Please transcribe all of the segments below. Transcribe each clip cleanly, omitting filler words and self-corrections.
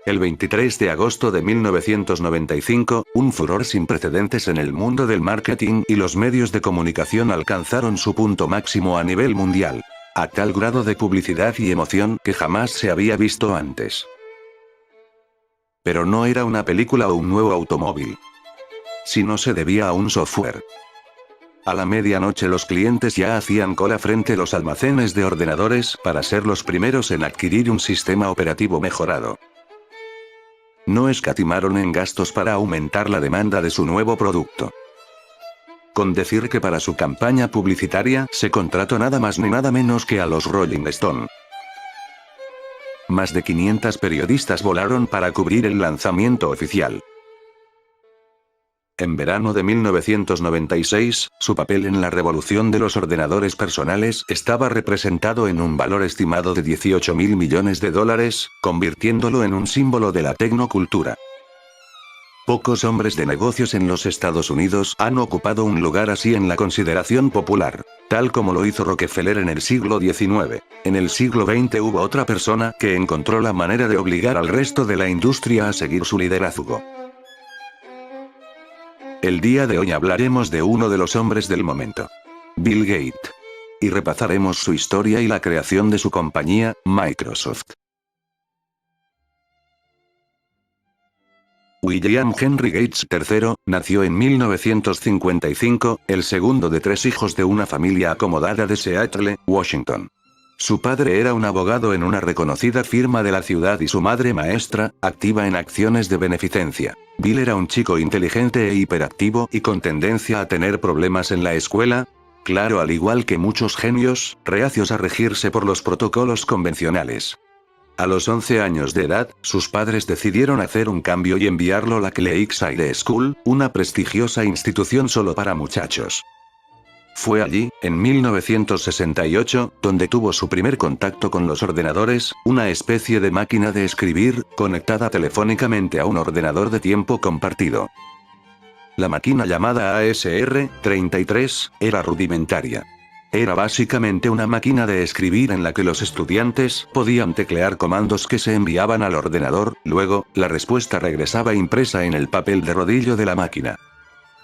El 23 de agosto de 1995, un furor sin precedentes en el mundo del marketing y los medios de comunicación alcanzaron su punto máximo a nivel mundial. A tal grado de publicidad y emoción que jamás se había visto antes. Pero no era una película o un nuevo automóvil. Sino se debía a un software. A la medianoche los clientes ya hacían cola frente a los almacenes de ordenadores para ser los primeros en adquirir un sistema operativo mejorado. No escatimaron en gastos para aumentar la demanda de su nuevo producto. Con decir que para su campaña publicitaria se contrató nada más ni nada menos que a los Rolling Stone. Más de 500 periodistas volaron para cubrir el lanzamiento oficial. En verano de 1996, su papel en la revolución de los ordenadores personales estaba representado en un valor estimado de $18.000 millones, convirtiéndolo en un símbolo de la tecnocultura. Pocos hombres de negocios en los Estados Unidos han ocupado un lugar así en la consideración popular, tal como lo hizo Rockefeller en el siglo XIX. En el siglo XX hubo otra persona que encontró la manera de obligar al resto de la industria a seguir su liderazgo. El día de hoy hablaremos de uno de los hombres del momento. Bill Gates. Y repasaremos su historia y la creación de su compañía, Microsoft. William Henry Gates III, nació en 1955, el segundo de 3 hijos de una familia acomodada de Seattle, Washington. Su padre era un abogado en una reconocida firma de la ciudad y su madre maestra, activa en acciones de beneficencia. Bill era un chico inteligente e hiperactivo y con tendencia a tener problemas en la escuela. Claro, al igual que muchos genios, reacios a regirse por los protocolos convencionales. A los 11 años de edad, sus padres decidieron hacer un cambio y enviarlo a la Lakeside School, una prestigiosa institución solo para muchachos. Fue allí, en 1968, donde tuvo su primer contacto con los ordenadores, una especie de máquina de escribir, conectada telefónicamente a un ordenador de tiempo compartido. La máquina llamada ASR-33, era rudimentaria. Era básicamente una máquina de escribir en la que los estudiantes podían teclear comandos que se enviaban al ordenador, luego, la respuesta regresaba impresa en el papel de rodillo de la máquina.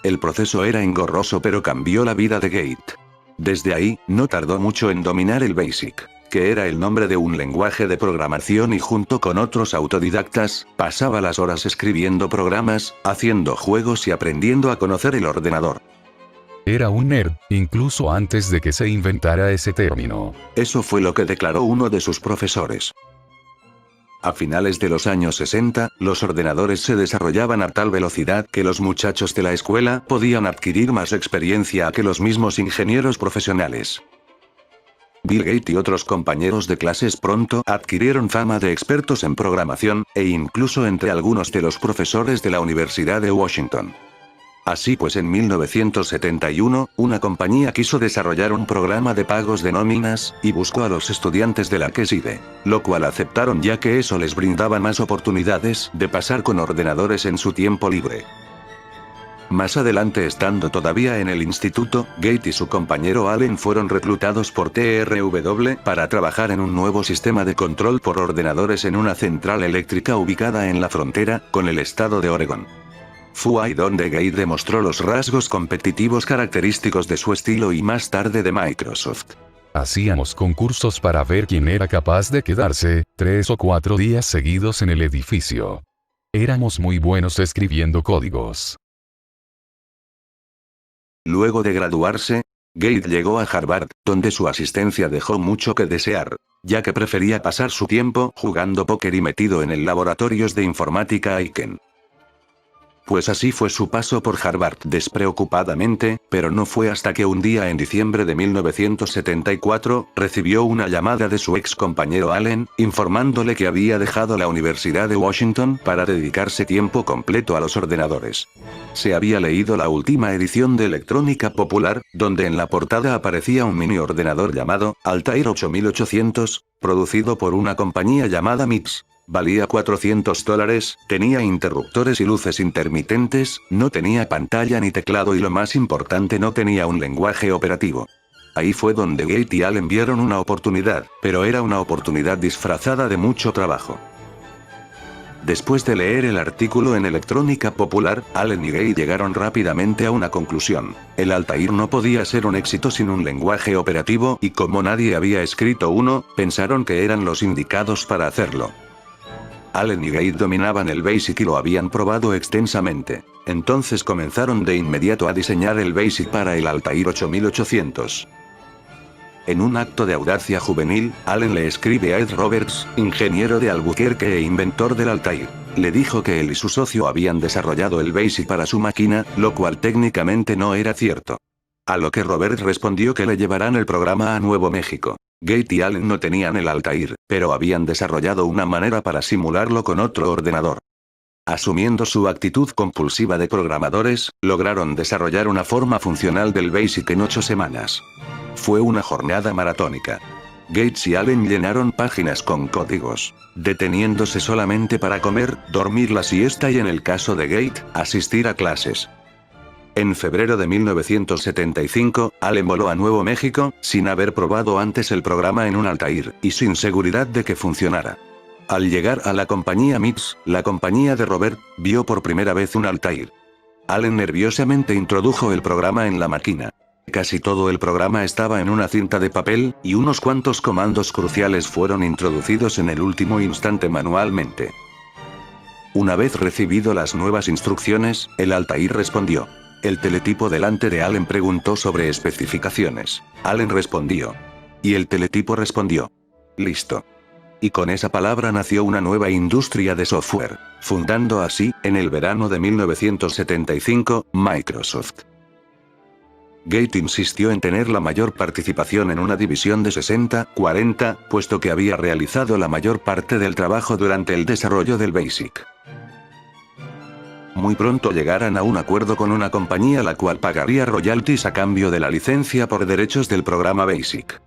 El proceso era engorroso pero cambió la vida de Gates. Desde ahí, no tardó mucho en dominar el BASIC, que era el nombre de un lenguaje de programación y junto con otros autodidactas, pasaba las horas escribiendo programas, haciendo juegos y aprendiendo a conocer el ordenador. Era un nerd, incluso antes de que se inventara ese término. Eso fue lo que declaró uno de sus profesores. A finales de los años 60, los ordenadores se desarrollaban a tal velocidad que los muchachos de la escuela podían adquirir más experiencia que los mismos ingenieros profesionales. Bill Gates y otros compañeros de clases pronto adquirieron fama de expertos en programación, e incluso entre algunos de los profesores de la Universidad de Washington. Así pues, en 1971, una compañía quiso desarrollar un programa de pagos de nóminas, y buscó a los estudiantes de la Lakeside, lo cual aceptaron ya que eso les brindaba más oportunidades de pasar con ordenadores en su tiempo libre. Más adelante, estando todavía en el instituto, Gates y su compañero Allen fueron reclutados por TRW para trabajar en un nuevo sistema de control por ordenadores en una central eléctrica ubicada en la frontera con el estado de Oregón. Fue ahí donde Gates demostró los rasgos competitivos característicos de su estilo y más tarde de Microsoft. Hacíamos concursos para ver quién era capaz de quedarse 3 o 4 días seguidos en el edificio. Éramos muy buenos escribiendo códigos. Luego de graduarse, Gates llegó a Harvard, donde su asistencia dejó mucho que desear, ya que prefería pasar su tiempo jugando póker y metido en el laboratorios de informática Aiken. Pues así fue su paso por Harvard despreocupadamente, pero no fue hasta que un día en diciembre de 1974, recibió una llamada de su ex compañero Allen, informándole que había dejado la Universidad de Washington para dedicarse tiempo completo a los ordenadores. Se había leído la última edición de Electrónica Popular, donde en la portada aparecía un mini ordenador llamado Altair 8800, producido por una compañía llamada MIPS. Valía $400, tenía interruptores y luces intermitentes, no tenía pantalla ni teclado y lo más importante, no tenía un lenguaje operativo. Ahí fue donde Gates y Allen vieron una oportunidad, pero era una oportunidad disfrazada de mucho trabajo. Después de leer el artículo en Electrónica Popular, Allen y Gate llegaron rápidamente a una conclusión. El Altair no podía ser un éxito sin un lenguaje operativo y como nadie había escrito uno, pensaron que eran los indicados para hacerlo. Allen y Gate dominaban el BASIC y lo habían probado extensamente. Entonces comenzaron de inmediato a diseñar el BASIC para el Altair 8800. En un acto de audacia juvenil, Allen le escribe a Ed Roberts, ingeniero de Albuquerque e inventor del Altair. Le dijo que él y su socio habían desarrollado el BASIC para su máquina, lo cual técnicamente no era cierto. A lo que Roberts respondió que le llevarán el programa a Nuevo México. Gate y Allen no tenían el Altair, pero habían desarrollado una manera para simularlo con otro ordenador. Asumiendo su actitud compulsiva de programadores, lograron desarrollar una forma funcional del BASIC en 8 semanas. Fue una jornada maratónica. Gates y Allen llenaron páginas con códigos, deteniéndose solamente para comer, dormir la siesta y en el caso de Gate, asistir a clases. En febrero de 1975, Allen voló a Nuevo México, sin haber probado antes el programa en un Altair, y sin seguridad de que funcionara. Al llegar a la compañía MITS, la compañía de Robert, vio por primera vez un Altair. Allen nerviosamente introdujo el programa en la máquina. Casi todo el programa estaba en una cinta de papel, y unos cuantos comandos cruciales fueron introducidos en el último instante manualmente. Una vez recibido las nuevas instrucciones, el Altair respondió. El teletipo delante de Allen preguntó sobre especificaciones. Allen respondió. Y el teletipo respondió. Listo. Y con esa palabra nació una nueva industria de software, fundando así, en el verano de 1975, Microsoft. Gate insistió en tener la mayor participación en una división de 60-40, puesto que había realizado la mayor parte del trabajo durante el desarrollo del BASIC. Muy pronto llegaran a un acuerdo con una compañía la cual pagaría royalties a cambio de la licencia por derechos del programa BASIC.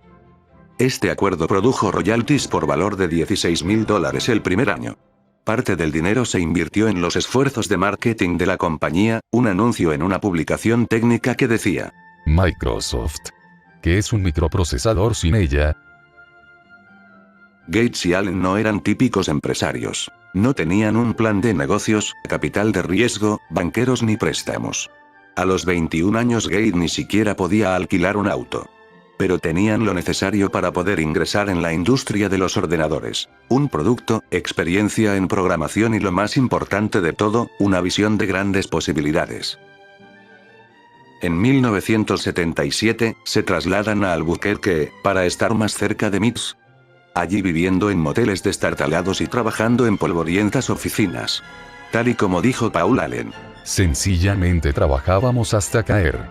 Este acuerdo produjo royalties por valor de $16,000 el primer año. Parte del dinero se invirtió en los esfuerzos de marketing de la compañía, un anuncio en una publicación técnica que decía: Microsoft. ¿Qué es un microprocesador sin ella? Gates y Allen no eran típicos empresarios. No tenían un plan de negocios, capital de riesgo, banqueros ni préstamos. A los 21 años Gate ni siquiera podía alquilar un auto. Pero tenían lo necesario para poder ingresar en la industria de los ordenadores. Un producto, experiencia en programación y lo más importante de todo, una visión de grandes posibilidades. En 1977, se trasladan a Albuquerque, para estar más cerca de MITS. Allí viviendo en moteles destartalados y trabajando en polvorientas oficinas. Tal y como dijo Paul Allen. Sencillamente trabajábamos hasta caer.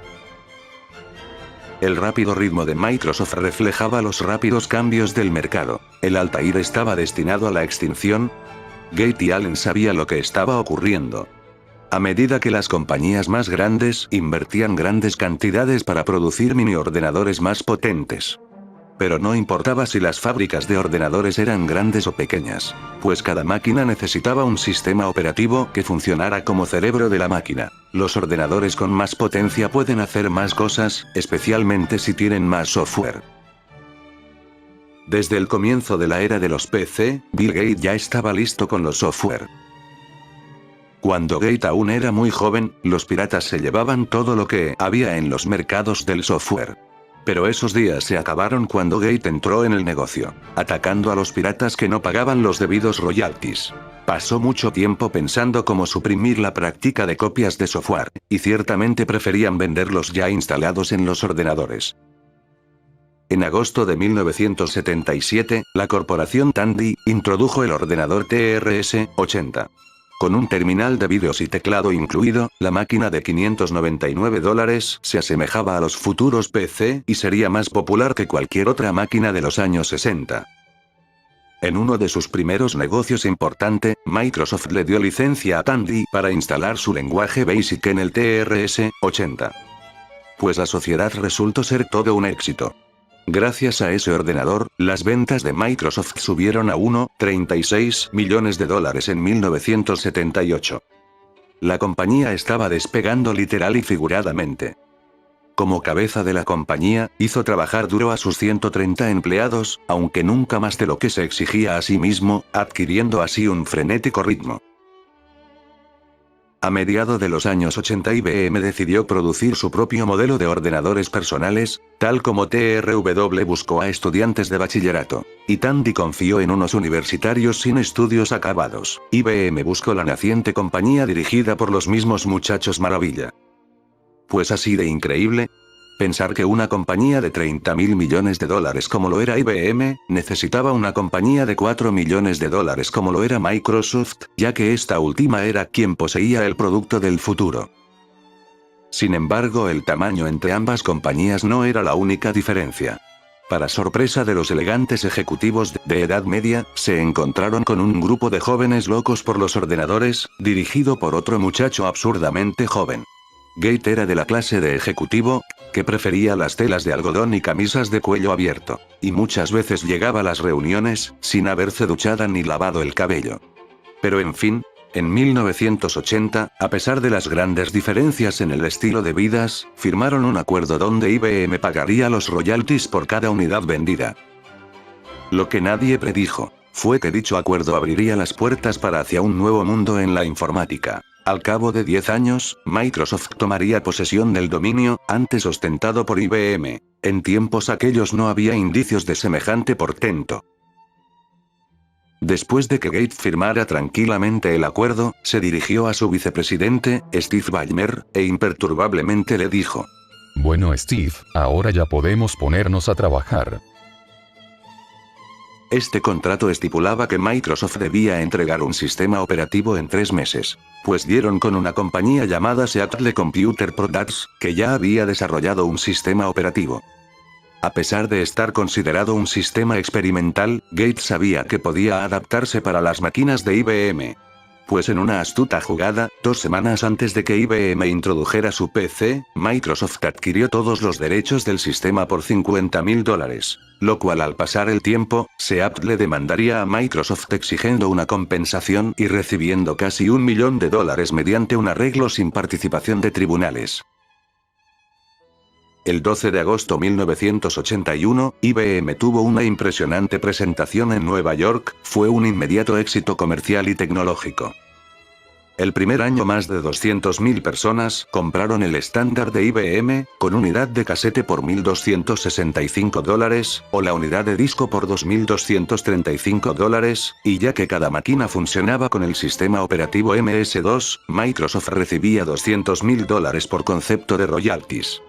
El rápido ritmo de Microsoft reflejaba los rápidos cambios del mercado. El Altair estaba destinado a la extinción. Gate y Allen sabían lo que estaba ocurriendo. A medida que las compañías más grandes invertían grandes cantidades para producir mini ordenadores más potentes. Pero no importaba si las fábricas de ordenadores eran grandes o pequeñas, pues cada máquina necesitaba un sistema operativo que funcionara como cerebro de la máquina. Los ordenadores con más potencia pueden hacer más cosas, especialmente si tienen más software. Desde el comienzo de la era de los PC, Bill Gates ya estaba listo con los software. Cuando Gate aún era muy joven, los piratas se llevaban todo lo que había en los mercados del software. Pero esos días se acabaron cuando Gate entró en el negocio, atacando a los piratas que no pagaban los debidos royalties. Pasó mucho tiempo pensando cómo suprimir la práctica de copias de software, y ciertamente preferían venderlos ya instalados en los ordenadores. En agosto de 1977, la corporación Tandy introdujo el ordenador TRS-80. Con un terminal de vídeos y teclado incluido, la máquina de $599 se asemejaba a los futuros PC y sería más popular que cualquier otra máquina de los años 60. En uno de sus primeros negocios importante, Microsoft le dio licencia a Tandy para instalar su lenguaje BASIC en el TRS-80. Pues la sociedad resultó ser todo un éxito. Gracias a ese ordenador, las ventas de Microsoft subieron a $1,36 millones en 1978. La compañía estaba despegando literal y figuradamente. Como cabeza de la compañía, hizo trabajar duro a sus 130 empleados, aunque nunca más de lo que se exigía a sí mismo, adquiriendo así un frenético ritmo. A mediados de los años 80 IBM decidió producir su propio modelo de ordenadores personales, tal como TRW buscó a estudiantes de bachillerato. Y Tandy confió en unos universitarios sin estudios acabados. IBM buscó la naciente compañía dirigida por los mismos muchachos maravilla. Pues así de increíble. Pensar que una compañía de $30.000 millones como lo era IBM, necesitaba una compañía de $4 millones como lo era Microsoft, ya que esta última era quien poseía el producto del futuro. Sin embargo, el tamaño entre ambas compañías no era la única diferencia. Para sorpresa de los elegantes ejecutivos de edad media, se encontraron con un grupo de jóvenes locos por los ordenadores, dirigido por otro muchacho absurdamente joven. Gates era de la clase de ejecutivo, que prefería las telas de algodón y camisas de cuello abierto, y muchas veces llegaba a las reuniones, sin haberse duchado ni lavado el cabello. Pero en fin, en 1980, a pesar de las grandes diferencias en el estilo de vidas, firmaron un acuerdo donde IBM pagaría los royalties por cada unidad vendida. Lo que nadie predijo, fue que dicho acuerdo abriría las puertas para hacia un nuevo mundo en la informática. Al cabo de 10 años, Microsoft tomaría posesión del dominio, antes ostentado por IBM. En tiempos aquellos no había indicios de semejante portento. Después de que Gates firmara tranquilamente el acuerdo, se dirigió a su vicepresidente, Steve Ballmer, e imperturbablemente le dijo: Bueno Steve, ahora ya podemos ponernos a trabajar. Este contrato estipulaba que Microsoft debía entregar un sistema operativo en 3 meses. Pues dieron con una compañía llamada Seattle Computer Products, que ya había desarrollado un sistema operativo. A pesar de estar considerado un sistema experimental, Gates sabía que podía adaptarse para las máquinas de IBM. Pues en una astuta jugada, 2 semanas antes de que IBM introdujera su PC, Microsoft adquirió todos los derechos del sistema por $50.000, lo cual al pasar el tiempo, Seattle demandaría a Microsoft exigiendo una compensación y recibiendo casi $1 millón mediante un arreglo sin participación de tribunales. El 12 de agosto de 1981, IBM tuvo una impresionante presentación en Nueva York, fue un inmediato éxito comercial y tecnológico. El primer año más de 200.000 personas compraron el estándar de IBM, con unidad de casete por $1.265, o la unidad de disco por $2.235, y ya que cada máquina funcionaba con el sistema operativo MS-2, Microsoft recibía $200.000 por concepto de royalties.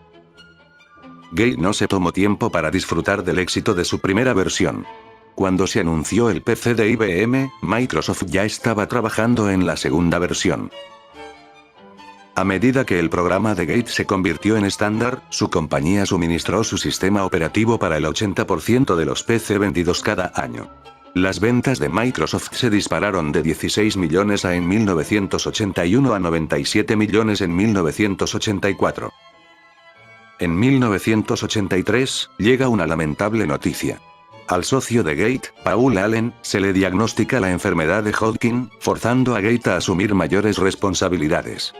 Gates no se tomó tiempo para disfrutar del éxito de su primera versión. Cuando se anunció el PC de IBM, Microsoft ya estaba trabajando en la segunda versión. A medida que el programa de Gates se convirtió en estándar, su compañía suministró su sistema operativo para el 80% de los PC vendidos cada año. Las ventas de Microsoft se dispararon de 16 millones en 1981 a 97 millones en 1984. En 1983, llega una lamentable noticia. Al socio de Gates, Paul Allen, se le diagnostica la enfermedad de Hodgkin, forzando a Gates a asumir mayores responsabilidades.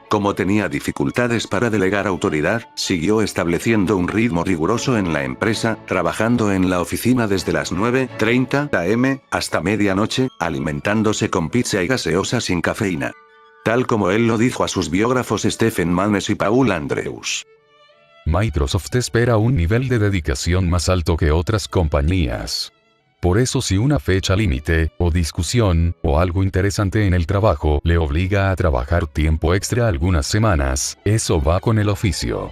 Como tenía dificultades para delegar autoridad, siguió estableciendo un ritmo riguroso en la empresa, trabajando en la oficina desde las 9:30 am hasta medianoche, alimentándose con pizza y gaseosa sin cafeína. Tal como él lo dijo a sus biógrafos Stephen Mannes y Paul Andrews. Microsoft espera un nivel de dedicación más alto que otras compañías. Por eso si una fecha límite, o discusión, o algo interesante en el trabajo le obliga a trabajar tiempo extra algunas semanas, eso va con el oficio.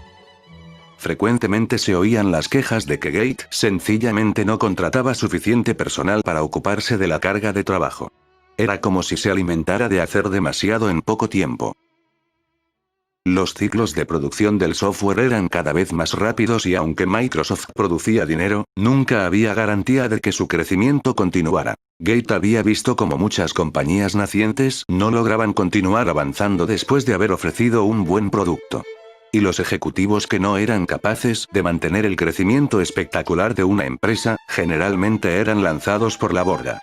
Frecuentemente se oían las quejas de que Gates sencillamente no contrataba suficiente personal para ocuparse de la carga de trabajo. Era como si se alimentara de hacer demasiado en poco tiempo. Los ciclos de producción del software eran cada vez más rápidos y aunque Microsoft producía dinero, nunca había garantía de que su crecimiento continuara. Gates había visto cómo muchas compañías nacientes no lograban continuar avanzando después de haber ofrecido un buen producto. Y los ejecutivos que no eran capaces de mantener el crecimiento espectacular de una empresa, generalmente eran lanzados por la borda.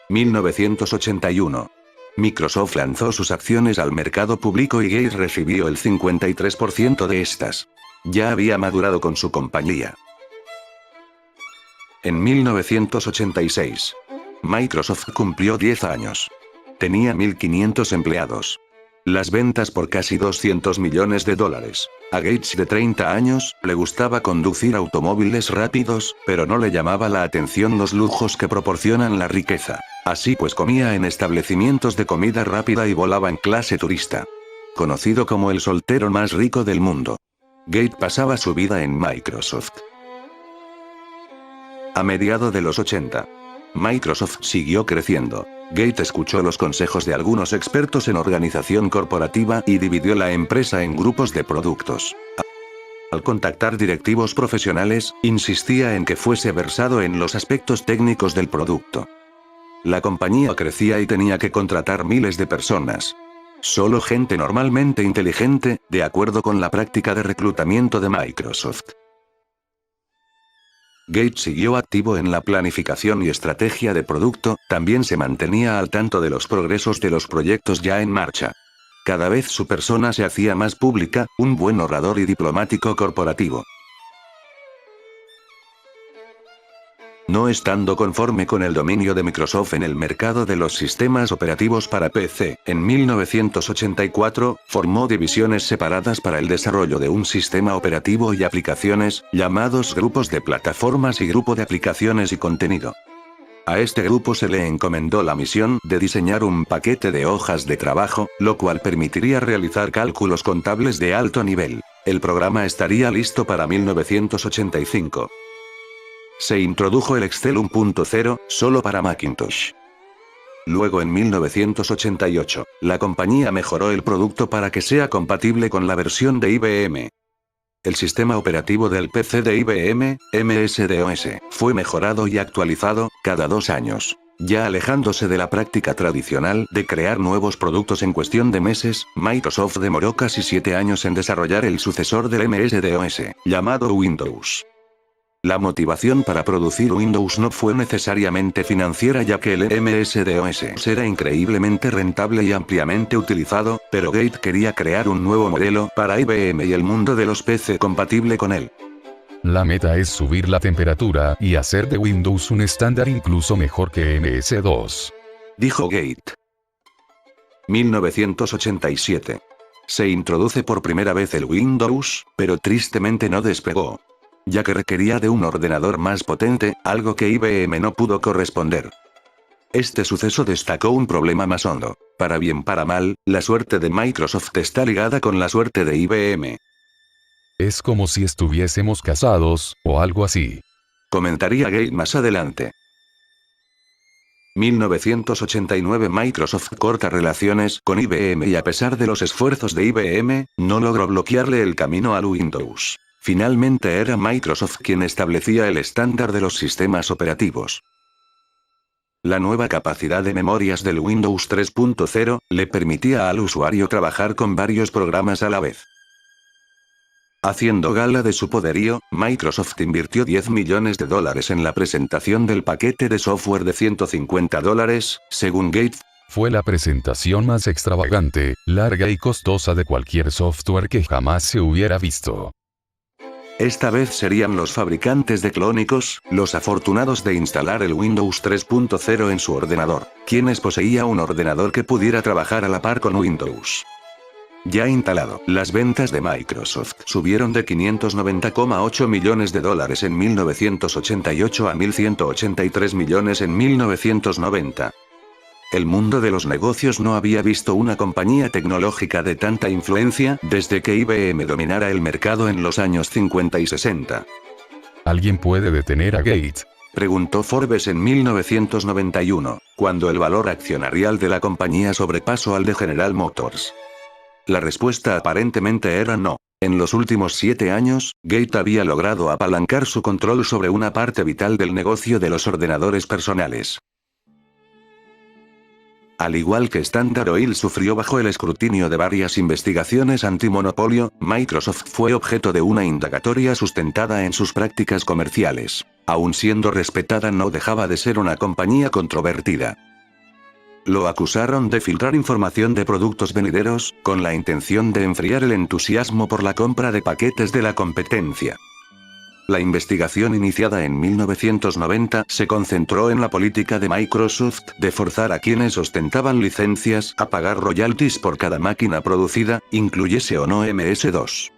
1981. Microsoft lanzó sus acciones al mercado público y Gates recibió el 53% de estas. Ya había madurado con su compañía. En 1986, Microsoft cumplió 10 años. Tenía 1.500 empleados. Las ventas por casi 200 millones de dólares. A Gates, de 30 años, le gustaba conducir automóviles rápidos, pero no le llamaba la atención los lujos que proporcionan la riqueza. Así pues comía en establecimientos de comida rápida y volaba en clase turista. Conocido como el soltero más rico del mundo. Gates pasaba su vida en Microsoft. A mediados de los 80, Microsoft siguió creciendo. Gates escuchó los consejos de algunos expertos en organización corporativa y dividió la empresa en grupos de productos. Al contactar directivos profesionales, insistía en que fuese versado en los aspectos técnicos del producto. La compañía crecía y tenía que contratar miles de personas. Solo gente normalmente inteligente, de acuerdo con la práctica de reclutamiento de Microsoft. Gates siguió activo en la planificación y estrategia de producto, también se mantenía al tanto de los progresos de los proyectos ya en marcha. Cada vez su persona se hacía más pública, un buen orador y diplomático corporativo. No estando conforme con el dominio de Microsoft en el mercado de los sistemas operativos para PC, en 1984, formó divisiones separadas para el desarrollo de un sistema operativo y aplicaciones, llamados grupos de plataformas y grupo de aplicaciones y contenido. A este grupo se le encomendó la misión de diseñar un paquete de hojas de trabajo, lo cual permitiría realizar cálculos contables de alto nivel. El programa estaría listo para 1985. Se introdujo el Excel 1.0, solo para Macintosh. Luego en 1988, la compañía mejoró el producto para que sea compatible con la versión de IBM. El sistema operativo del PC de IBM, MS-DOS, fue mejorado y actualizado cada 2 años. Ya alejándose de la práctica tradicional de crear nuevos productos en cuestión de meses, Microsoft demoró casi 7 años en desarrollar el sucesor del MS-DOS, llamado Windows. La motivación para producir Windows no fue necesariamente financiera, ya que el MS-DOS era increíblemente rentable y ampliamente utilizado, pero Gates quería crear un nuevo modelo para IBM y el mundo de los PC compatible con él. La meta es subir la temperatura y hacer de Windows un estándar incluso mejor que MS-2. Dijo Gates. 1987. Se introduce por primera vez el Windows, pero tristemente no despegó, ya que requería de un ordenador más potente, algo que IBM no pudo corresponder. Este suceso destacó un problema más hondo. Para bien para mal, la suerte de Microsoft está ligada con la suerte de IBM. Es como si estuviésemos casados, o algo así. Comentaría Gates más adelante. 1989 Microsoft corta relaciones con IBM y a pesar de los esfuerzos de IBM, no logró bloquearle el camino al Windows. Finalmente era Microsoft quien establecía el estándar de los sistemas operativos. La nueva capacidad de memorias del Windows 3.0 le permitía al usuario trabajar con varios programas a la vez. Haciendo gala de su poderío, Microsoft invirtió $10 millones en la presentación del paquete de software de $150, según Gates. Fue la presentación más extravagante, larga y costosa de cualquier software que jamás se hubiera visto. Esta vez serían los fabricantes de clónicos, los afortunados de instalar el Windows 3.0 en su ordenador, quienes poseía un ordenador que pudiera trabajar a la par con Windows. Ya instalado, las ventas de Microsoft subieron de $590,8 millones en 1988 a $1.183 millones en 1990. El mundo de los negocios no había visto una compañía tecnológica de tanta influencia desde que IBM dominara el mercado en los años 50 y 60. ¿Alguien puede detener a Gates?, preguntó Forbes en 1991, cuando el valor accionarial de la compañía sobrepasó al de General Motors. La respuesta aparentemente era no. En los últimos 7 años, Gates había logrado apalancar su control sobre una parte vital del negocio de los ordenadores personales. Al igual que Standard Oil sufrió bajo el escrutinio de varias investigaciones antimonopolio, Microsoft fue objeto de una indagatoria sustentada en sus prácticas comerciales. Aun siendo respetada, no dejaba de ser una compañía controvertida. Lo acusaron de filtrar información de productos venideros, con la intención de enfriar el entusiasmo por la compra de paquetes de la competencia. La investigación iniciada en 1990 se concentró en la política de Microsoft de forzar a quienes ostentaban licencias a pagar royalties por cada máquina producida, incluyese o no MS2.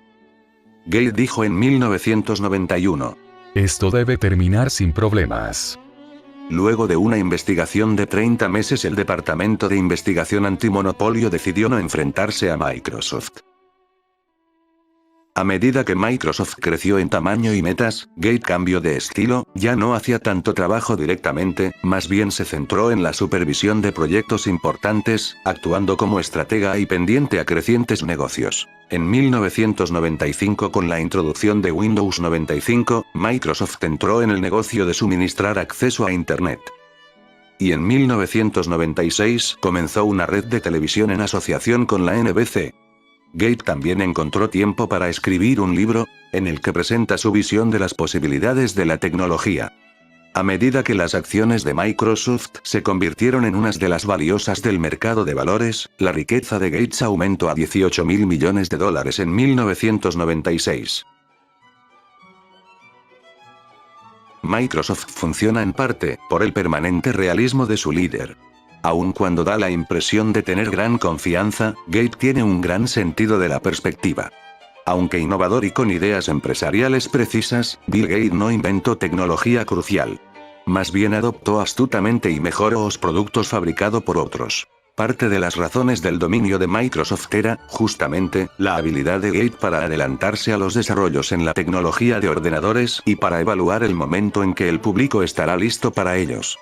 Gates dijo en 1991: esto debe terminar sin problemas. Luego de una investigación de 30 meses, el Departamento de Investigación Antimonopolio decidió no enfrentarse a Microsoft. A medida que Microsoft creció en tamaño y metas, Gates cambió de estilo, ya no hacía tanto trabajo directamente, más bien se centró en la supervisión de proyectos importantes, actuando como estratega y pendiente a crecientes negocios. En 1995, con la introducción de Windows 95, Microsoft entró en el negocio de suministrar acceso a Internet. Y en 1996 comenzó una red de televisión en asociación con la NBC. Gates también encontró tiempo para escribir un libro, en el que presenta su visión de las posibilidades de la tecnología. A medida que las acciones de Microsoft se convirtieron en unas de las valiosas del mercado de valores, la riqueza de Gates aumentó a $18.000 millones en 1996. Microsoft funciona en parte por el permanente realismo de su líder. Aun cuando da la impresión de tener gran confianza, Gates tiene un gran sentido de la perspectiva. Aunque innovador y con ideas empresariales precisas, Bill Gates no inventó tecnología crucial. Más bien adoptó astutamente y mejoró los productos fabricados por otros. Parte de las razones del dominio de Microsoft era, justamente, la habilidad de Gates para adelantarse a los desarrollos en la tecnología de ordenadores y para evaluar el momento en que el público estará listo para ellos.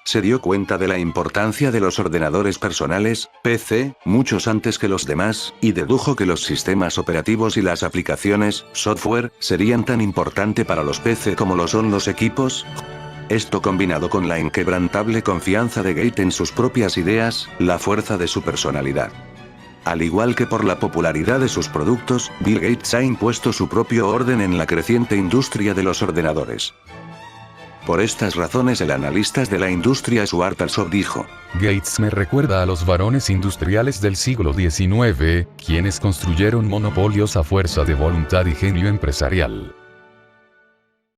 Se dio cuenta de la importancia de los ordenadores personales, PC, muchos antes que los demás, y dedujo que los sistemas operativos y las aplicaciones, software, serían tan importante para los PC como lo son los equipos. Esto combinado con la inquebrantable confianza de Gates en sus propias ideas, la fuerza de su personalidad. Al igual que por la popularidad de sus productos, Bill Gates ha impuesto su propio orden en la creciente industria de los ordenadores. Por estas razones el analista de la industria Stuart Alsop dijo: Gates me recuerda a los varones industriales del siglo XIX, quienes construyeron monopolios a fuerza de voluntad y genio empresarial.